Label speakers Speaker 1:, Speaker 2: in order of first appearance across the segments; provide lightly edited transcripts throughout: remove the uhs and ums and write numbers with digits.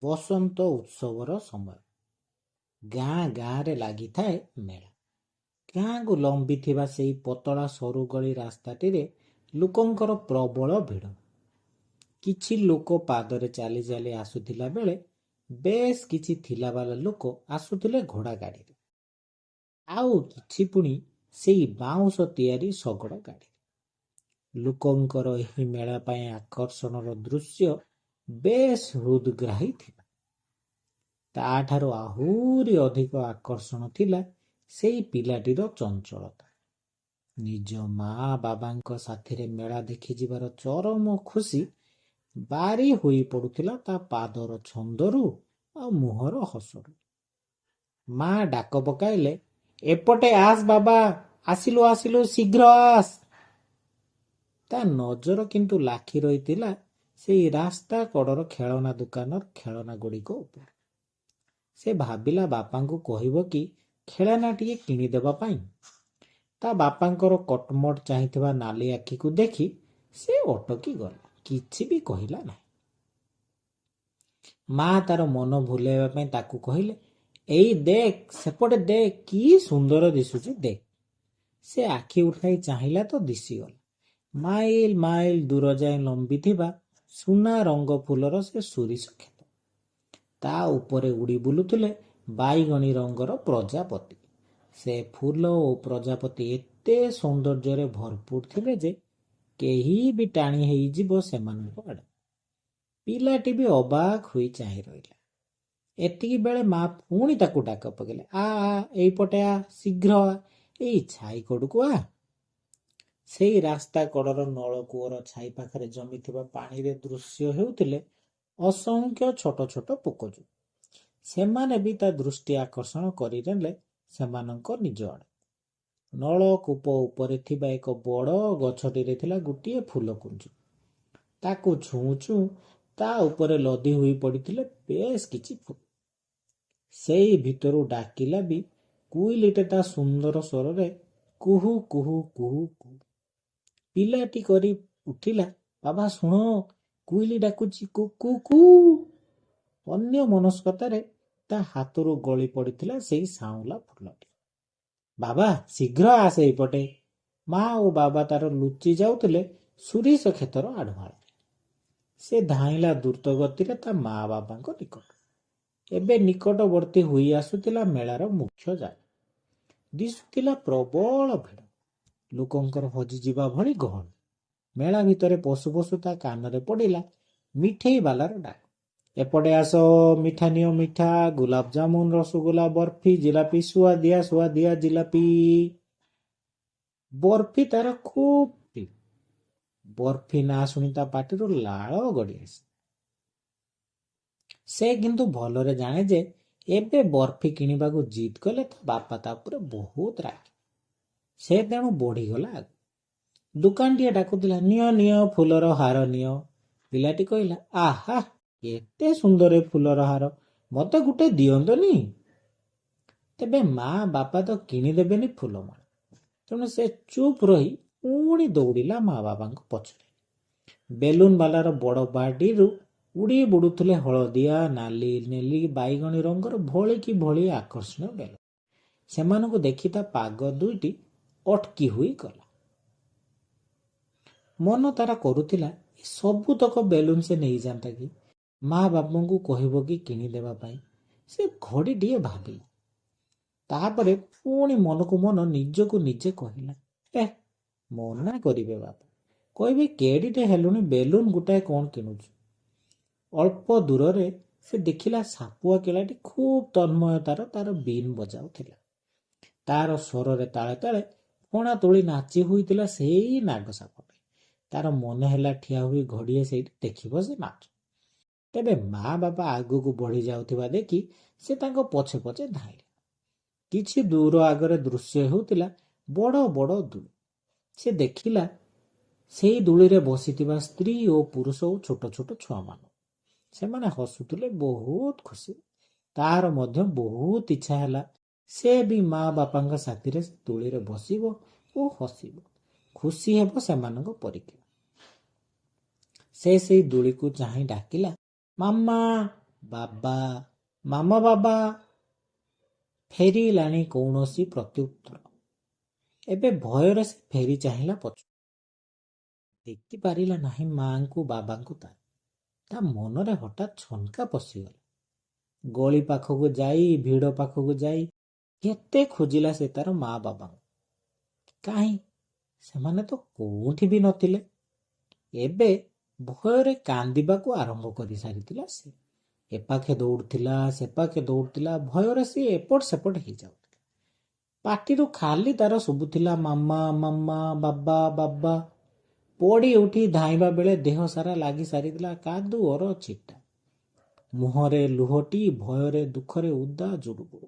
Speaker 1: ବସନ୍ତ ଉତ୍ସବର ସମୟ। ଗାଁ ଗାଁରେ ଲାଗିଥାଏ ମେଳା। ଗାଁକୁ ଲମ୍ବିଥିବା ସେଇ ପତଳା ସରୁ ଗଳି ରାସ୍ତାଟିରେ ଲୋକଙ୍କର ପ୍ରବଳ ଭିଡ଼। କିଛି ଲୋକ ପାଦରେ ଚାଲି ଚାଲି ଆସୁଥିଲା ବେଳେ ବେଶ କିଛି ଥିଲାବାଲା ଲୋକ ଆସୁଥିଲେ ଘୋଡ଼ା ଗାଡ଼ିରେ। ଆଉ କିଛି ପୁଣି ସେଇ ବାଉଁଶ ତିଆରି ଶଗଡ଼ ଗାଡ଼ି। ଲୋକଙ୍କର ଏହି ମେଳା ପାଇଁ ଆକର୍ଷଣର ଦୃଶ୍ୟ ବେଶ ହୃଦଗ୍ରାହୀ ଥିଲା। ତାଠାରୁ ଆହୁରି ଅଧିକ ଆକର୍ଷଣ ଥିଲା ସେଇ ପିଲାଟିର ଚଞ୍ଚଳତା। ନିଜ ମା ବାବାଙ୍କ ସାଥିରେ ମେଳା ଦେଖିଯିବାର ଚରମ ଖୁସି ବାରି ହୋଇ ପଡୁଥିଲା ତା ପାଦର ଛନ୍ଦରୁ ଆଉ ମୁହଁର ହସରୁ। ମା ଡାକ ପକାଇଲେ, ଏପଟେ ଆସ ବାବା, ଆସିଲୁ ଆସିଲୁ, ଶୀଘ୍ର ଆସ। ତା ନଜର କିନ୍ତୁ ଲାଖି ରହିଥିଲା ସେଇ ରାସ୍ତା କଡ଼ର ଖେଳନା ଦୋକାନର ଖେଳନା ଗୁଡ଼ିକ ଉପରେ। ସେ ଭାବିଲା ବାପାଙ୍କୁ କହିବ କି ଖେଳନାଟିଏ କିଣିଦେବା ପାଇଁ। ତା ବାପାଙ୍କର କଟମଟ ଚାହିଁଥିବା ନାଲି ଆଖିକୁ ଦେଖି ସେ ଅଟକି ଗଲା, କିଛି ବି କହିଲା ନାହିଁ। ମା ତାର ମନ ଭୁଲାଇବା ପାଇଁ ତାକୁ କହିଲେ, ଏଇ ଦେଖ, ସେପଟେ ଦେଖ, କି ସୁନ୍ଦର ଦିଶୁଛି ଦେଖ। ସେ ଆଖି ଉଠାଇ ଚାହିଁଲା ତ ଦିଶିଗଲା। ମାଇଲ ମାଇଲ ଦୂର ଯାଏ ଲମ୍ବିଥିବା ସୁନା ରଙ୍ଗ ଫୁଲର ସେ ସୋରିଷ କ୍ଷେତ। ତା ଉପରେ ଉଡ଼ି ବୁଲୁଥିଲେ ବାଇଗଣୀ ରଙ୍ଗର ପ୍ରଜାପତି। ସେ ଫୁଲ ଓ ପ୍ରଜାପତି ଏତେ ସୌନ୍ଦର୍ଯ୍ୟରେ ଭରପୁର ଥିଲେ ଯେ କେହି ବି ଟାଣି ହେଇଯିବ ସେମାନଙ୍କ ଆଡ଼େ। ପିଲାଟି ବି ଅବାକ ହୋଇ ଚାହିଁ ରହିଲା। ଏତିକି ବେଳେ ମା ପୁଣି ତାକୁ ଡାକ ପକେଇଲେ, ଆ ଏଇପଟେ ଆ, ଶୀଘ୍ର ଆ, ଏଇ ଛାଇ କଡ଼କୁ ଆ। ସେଇ ରାସ୍ତା କଡ଼ର ନଳକୂଅର ଛାଇ ପାଖରେ ଜମିଥିବା ପାଣିରେ ଦୃଶ୍ୟ ହେଉଥିଲେ ଅସଂଖ୍ୟ ଛୋଟ ଛୋଟ ପୋକଜୁ। ସେମାନେ ବି ତା ଦୃଷ୍ଟି ଆକର୍ଷଣ କରିନେଲେ ସେମାନଙ୍କ ନିଜ ଆଡ଼େ। ନଳକୂପ ଉପରେ ଥିବା ଏକ ବଡ଼ ଗଛଟିରେ ଥିଲା ଗୋଟିଏ ଫୁଲକୁଞ୍ଜ। ତାକୁ ଛୁଉଁ ଛୁଉଁ ତା ଉପରେ ଲଦି ହୋଇ ପଡ଼ିଥିଲେ ବେଶ କିଛି ଫୁଲ। ସେଇ ଭିତରୁ ଡାକିଲା ବି କୁଇଲିଟେ ତା ସୁନ୍ଦର ସ୍ୱରରେ, କୁହୁ କୁହୁ କୁହୁ କୁହୁ। ପିଲାଟି କରି ଉଠିଲା, ବାବା ଶୁଣ, କୁଇଲି ଡାକୁଛି, କୁକୁ କୁ। ଅନ୍ୟ ମନସ୍କତାରେ ତା ହାତରୁ ଗଳି ପଡ଼ିଥିଲା ସେଇ ସାଉଁଲା ଫୁଲଟି। ବାବା ଶୀଘ୍ର ଆସେ ଏଇପଟେ। ମା ଓ ବାବା ତାର ଲୁଚି ଯାଉଥିଲେ ସୋରିଷ କ୍ଷେତର ଆଢ଼ୁଆଳରେ। ସେ ଧାଇଁଲା ଦ୍ରୁତ ଗତିରେ ତା ମା ବାବାଙ୍କ ନିକଟ। ଏବେ ନିକଟବର୍ତ୍ତୀ ହୋଇ ଆସୁଥିଲା ମେଳାର ମୁଖ୍ୟ ଜାଗା। ଦିଶୁଥିଲା ପ୍ରବଳ ଭିଡ଼, ଲୋକଙ୍କର ହଜିଯିବା ଭଳି ଗହଳି। ମେଳା ଭିତରେ ପଶୁ ପଶୁ ତା କାନରେ ପଡ଼ିଲା ମିଠେଇ ବାଲାର ଡାକ, ଏପଟେ ଆସ, ମିଠା ନିଅ ମିଠା, ଗୋଲାପ ଜାମୁନ, ରସଗୋଲା, ବରଫି, ଜିଲାପି, ସୁଆଦିଆ ଜିଲାପି। ବରଫି ତାର ଖୁବ ପ୍ରିୟ। ବରଫି ନା ଶୁଣି ତା ପାଟିରୁ ଲାଳ ଗଡ଼ି ଆସେ। ସେ କିନ୍ତୁ ଭଲରେ ଜାଣେ ଯେ ଏବେ ବରଫି କିଣିବାକୁ ଜିଦ୍ କଲେ ତା ବାପା ତା ଉପରେ ବହୁତ ରାଗି। ସେ ତେଣୁ ବଢ଼ିଗଲା ଆଗ। ଦୋକାନଟିଏ ଡାକୁଥିଲା, ନିଅ ନିଅ ଫୁଲର ହାର ନିଅ। ପିଲାଟି କହିଲା, ଆହା ଏତେ ସୁନ୍ଦର ଫୁଲର ହାର, ମତେ ଗୋଟେ ଦିଅନ୍ତନି। ତେବେ ମା ବାପା ତ କିଣିଦେବେନି ଫୁଲମାଳ। ତେଣୁ ସେ ଚୁପ୍ ରହି ପୁଣି ଦୌଡ଼ିଲା ମା ବାବାଙ୍କ ପଛରେ। ବେଲୁନ ବାଲାର ବଡ଼ ବାଡ଼ିରୁ ଉଡ଼ି ବୁଡ଼ୁଥିଲେ ହଳଦିଆ, ନାଲି, ନେଲି, ବାଇଗଣୀ ରଙ୍ଗର ଭଳି କି ଭଳି ଆକର୍ଷଣୀୟ ବେଲୁନ। ସେମାନଙ୍କୁ ଦେଖି ତା ପାଗ ଦୁଇଟି ଅଟକି ହୋଇ ଗଲା। ମନ ତାର କରୁଥିଲା, ଏ ସବୁତକ ବେଲୁନ ସେ ନେଇଯାଆନ୍ତା କି, ମା ବାବାଙ୍କୁ କହିବ କି କିଣିଦେବା ପାଇଁ। ସେ ଘଡ଼ିଟିଏ ଭାବିଲା। ତାପରେ ପୁଣି ମନକୁ ମନ ନିଜକୁ ନିଜେ କହିଲା, ମନା କରିବେ ବାପା, କହିବେ କେଡ଼ିଟେ ହେଲୁଣି, ବେଲୁନ ଗୋଟାଏ କ'ଣ କିଣୁଛୁ। ଅଳ୍ପ ଦୂରରେ ସେ ଦେଖିଲା ସାପୁଆ କିଳାଟି ଖୁବ୍ ତନ୍ମୟତାର ତାର ବିନ୍ ବଜାଉଥିଲା। ତାର ସ୍ୱରରେ ତାଳେ ତାଳେ ଫଣା ତୋଳି ନାଚି ହୋଇଥିଲା ସେଇ ନାଗ ସାପଟି। ତାର ମନେ ହେଲା ଠିଆ ହୋଇ ଘଡ଼ିଏ ସେଇଠି ଦେଖିବ ସେ ନାଚ। ତେବେ ମା ବାପା ଆଗକୁ ବଢ଼ି ଯାଉଥିବା ଦେଖି ସେ ତାଙ୍କ ପଛେ ପଛେ ଧାଇଁଲେ। କିଛି ଦୂର ଆଗରେ ଦୃଶ୍ୟ ହେଉଥିଲା ବଡ଼ ବଡ଼ ଦୋଳି। ସେ ଦେଖିଲା ସେଇ ଦୋଳିରେ ବସିଥିବା ସ୍ତ୍ରୀ ଓ ପୁରୁଷ ଓ ଛୋଟ ଛୋଟ ଛୁଆମାନ। ସେମାନେ ହସୁଥିଲେ ବହୁତ ଖୁସି। ତାର ମଧ୍ୟ ବହୁତ ଇଚ୍ଛା ହେଲା ସେ ବି ମା ବାପାଙ୍କ ସାଥିରେ ଦୋଳିରେ ବସିବ ଓ ହସିବ, ଖୁସି ହେବ ସେମାନଙ୍କ ପରୀକ୍ଷା। ସେ ସେଇ ଦୋଳିକୁ ଚାହିଁ ଡାକିଲା, ମାମା ବାବା, ମାମା ବାବା। ଫେରିଲାଣି କୌଣସି ପ୍ରତ୍ୟୁତ୍ତର। ଏବେ ଭୟରେ ସେ ଫେରି ଚାହିଁଲା ପଛୁ। ଦେଖିପାରିଲା ନାହିଁ ମାଙ୍କୁ ବାବାଙ୍କୁ। ତା ମନରେ ହଠାତ୍ ଛନକା ପଶିଗଲା। ଗଳି ପାଖକୁ ଯାଇ ଭିଡ଼ ପାଖକୁ ଯାଇ କେତେ ଖୋଜିଲା ସେ ତାର ମା ବାବାଙ୍କୁ। କାହିଁ ସେମାନେ ତ କୋଉଠି ବି ନଥିଲେ। ଏବେ ଭୟରେ କାନ୍ଦିବାକୁ ଆରମ୍ଭ କରିସାରିଥିଲା ସେ। ଏପାଖେ ଦୌଡୁଥିଲା ସେପାଖେ ଦୌଡୁଥିଲା, ଭୟରେ ସେ ଏପଟ ସେପଟ ହେଇଯାଉଥିଲା। ପାଟିରୁ ଖାଲି ତାର ଶୁଭୁଥିଲା ମାମା ମାମା, ବାବା ବାବା। ପଡ଼ି ଉଠି ଧାଇଁବା ବେଳେ ଦେହ ସାରା ଲାଗି ସାରିଥିଲା କାଦୁଅର ଛିଟା। ମୁହଁରେ ଲୁହଟି ଭୟରେ ଦୁଃଖରେ ଉଦା ଜୁଡୁବୁଡୁ,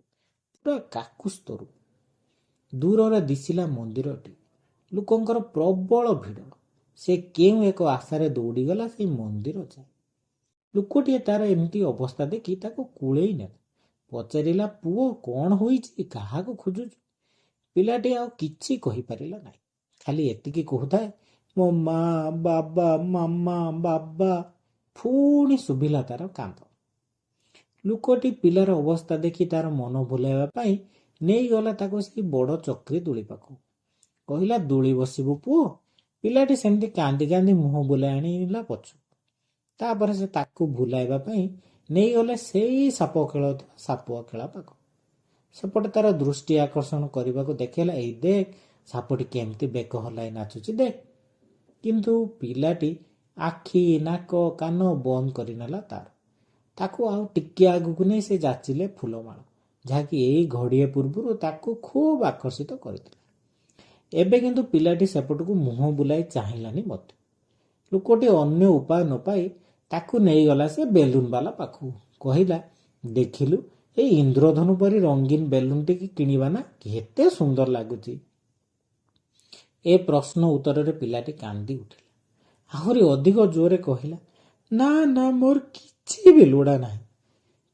Speaker 1: ପୁରା କାକୁସ୍ତରୁ। ଦୂରରେ ଦିଶିଲା ମନ୍ଦିରଟି। ଲୋକଙ୍କର ପ୍ରବଳ ଭିଡ଼। ସେ କେଉଁ ଏକ ଆଶାରେ ଦୌଡ଼ିଗଲା ସେଇ ମନ୍ଦିର ଯାଏ। ଲୋକଟିଏ ତାର ଏମିତି ଅବସ୍ଥା ଦେଖି ତାକୁ କୁଳେଇ ନେଲା। ପଚାରିଲା, ପୁଅ କ'ଣ ହୋଇଛି, କାହାକୁ ଖୋଜୁଛୁ? ପିଲାଟି ଆଉ କିଛି କହିପାରିଲା ନାହିଁ। ଖାଲି ଏତିକି କହୁଥାଏ, ମୋ ମା ବାବା, ମାମା ବାବା। ପୁଣି ଶୁଭିଲା ତାର କାନ୍ଦ। ଲୋକଟି ପିଲାର ଅବସ୍ଥା ଦେଖି ତାର ମନ ଭୁଲାଇବା ପାଇଁ ନେଇଗଲା ତାକୁ ସେଇ ବଡ଼ ଚକ୍ରି ଦୋଳି ପାଖକୁ। କହିଲା, ଦୋଳି ବସିବୁ ପୁଅ। ପିଲାଟି ସେମିତି କାନ୍ଦି କାନ୍ଦି ମୁହଁ ବୁଲାଇ ଆଣିଲା ପଛୁ। ତାପରେ ସେ ତାକୁ ଭୁଲାଇବା ପାଇଁ ନେଇଗଲେ ସେଇ ସାପୁଆ ଖେଳ ପାଖ। ସେପଟେ ତାର ଦୃଷ୍ଟି ଆକର୍ଷଣ କରିବାକୁ ଦେଖେଇଲା, ଏଇ ଦେଖ ସାପଟି କେମିତି ବେକ ହଲାଇ ନାଚୁଛି ଦେଖ। କିନ୍ତୁ ପିଲାଟି ଆଖି ନାକ କାନ ବନ୍ଦ କରିନେଲା ତାର। ତାକୁ ଆଉ ଟିକେ ଆଗକୁ ନେଇ ସେ ଯାଚିଲେ ଫୁଲମାଳ, ଯାହାକି ଏଇ ଘଡ଼ିଏ ପୂର୍ବରୁ ତାକୁ ଖୁବ୍ ଆକର୍ଷିତ କରିଥିଲା। ଏବେ କିନ୍ତୁ ପିଲାଟି ସେପଟକୁ ମୁହଁ ବୁଲାଇ ଚାହିଁଲାନି ମଧ୍ୟ। ଲୋକଟି ଅନ୍ୟ ଉପାୟ ନ ପାଇ ତାକୁ ନେଇଗଲା ସେ ବେଲୁନ ବାଲା ପାଖକୁ। କହିଲା, ଦେଖିଲୁ ଏଇ ଇନ୍ଦ୍ରଧନୁ ପରି ରଙ୍ଗୀନ ବେଲୁନଟିକି କିଣିବା ନା, କେତେ ସୁନ୍ଦର ଲାଗୁଛି। ଏ ପ୍ରଶ୍ନ ଉତ୍ତରରେ ପିଲାଟି କାନ୍ଦି ଉଠିଲା। ଆହୁରି ଅଧିକ ଜୋରରେ କହିଲା, ନା ନା, ମୋର କିଛି ବି ଲୋଡ଼ା ନାହିଁ।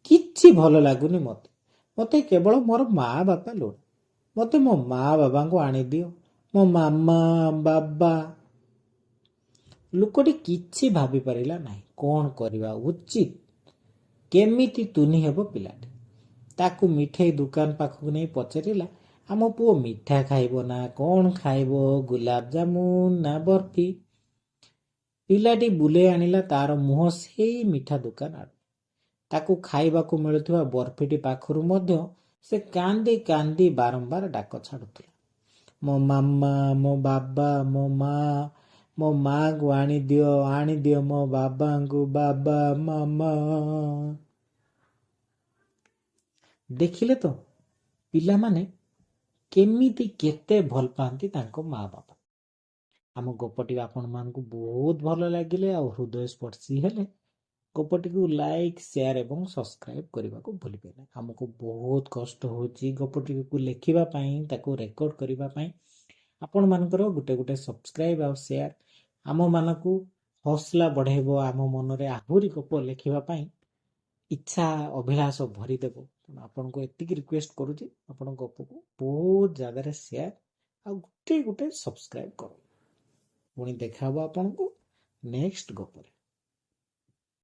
Speaker 1: କିଛି ଭଲ ଲାଗୁନି ମୋତେ। ମୋତେ କେବଳ ମୋର ମା ବାପା ଲୋଡ଼ା। ମୋତେ ମୋ ମା ବାବାଙ୍କୁ ଆଣିଦିଅ, ମୋ ମାମା ବାବା। ଲୋକଟି କିଛି ଭାବିପାରିଲା ନାହିଁ କ'ଣ କରିବା ଉଚିତ। କେମିତି ତୁନି ହେବ ପିଲାଟି। ତାକୁ ମିଠେଇ ଦୋକାନ ପାଖକୁ ନେଇ ପଚାରିଲା, ଆମ ପୁଅ ମିଠା ଖାଇବ ନା କ'ଣ ଖାଇବ, ଗୁଲାବ ଜାମୁନ ନା ବର୍ଫି? ପିଲାଟି ବୁଲେଇ ଆଣିଲା ତାର ମୁହଁ ସେଇ ମିଠା ଦୋକାନ ଆଡ଼କୁ। ତାକୁ ଖାଇବାକୁ ମିଳୁଥିବା ବର୍ଫିଟି ପାଖରୁ ମଧ୍ୟ ସେ କାନ୍ଦି କାନ୍ଦି ବାରମ୍ବାର ଡାକ ଛାଡ଼ୁଥିଲା, ମୋ ମାମା, ମୋ ବାବା, ମୋ ମାଆଙ୍କୁ ଆଣିଦିଅ, ଆଣିଦିଅ ମୋ ବାବାଙ୍କୁ, ବାବା ମାମା। ଦେଖିଲେ ତ ପିଲାମାନେ କେମିତି କେତେ ଭଲ ପାଆନ୍ତି ତାଙ୍କ ମା ବାପା। ଆମ ଗପଟି ଆପଣମାନଙ୍କୁ ବହୁତ ଭଲ ଲାଗିଲେ ଆଉ ହୃଦୟସ୍ପର୍ଶୀ ହେଲେ ଗପଟିକୁ ଲାଇକ୍, ସେୟାର ଏବଂ ସବସ୍କ୍ରାଇବ କରିବାକୁ ଭୁଲିବେ ନାହିଁ। ଆମକୁ ବହୁତ କଷ୍ଟ ହେଉଛି ଗପଟିକୁ ଲେଖିବା ପାଇଁ, ତାକୁ ରେକର୍ଡ କରିବା ପାଇଁ। ଆପଣମାନଙ୍କର ଗୋଟେ ଗୋଟେ ସବସ୍କ୍ରାଇବ ଆଉ ସେୟାର ଆମମାନଙ୍କୁ ହौसला ବଢ଼େଇବ, ଆମ ମନରେ ଆହୁରି ଗପ ଲେଖିବା ପାଇଁ ଇଚ୍ଛା ଅଭିଳାଷ ଭରିଦେବ। ତେଣୁ ଆପଣଙ୍କୁ ଏତିକି ରିକ୍ୱେଷ୍ଟ କରୁଛି, ଆପଣ ଗପକୁ ବହୁତ ଜାଗାରେ ସେୟାର ଆଉ ଗୋଟେ ଗୋଟେ ସବସ୍କ୍ରାଇବ କରନ୍ତୁ। ପୁଣି ଦେଖା ହବ ଆପଣଙ୍କୁ ନେକ୍ସଟ ଗପରେ।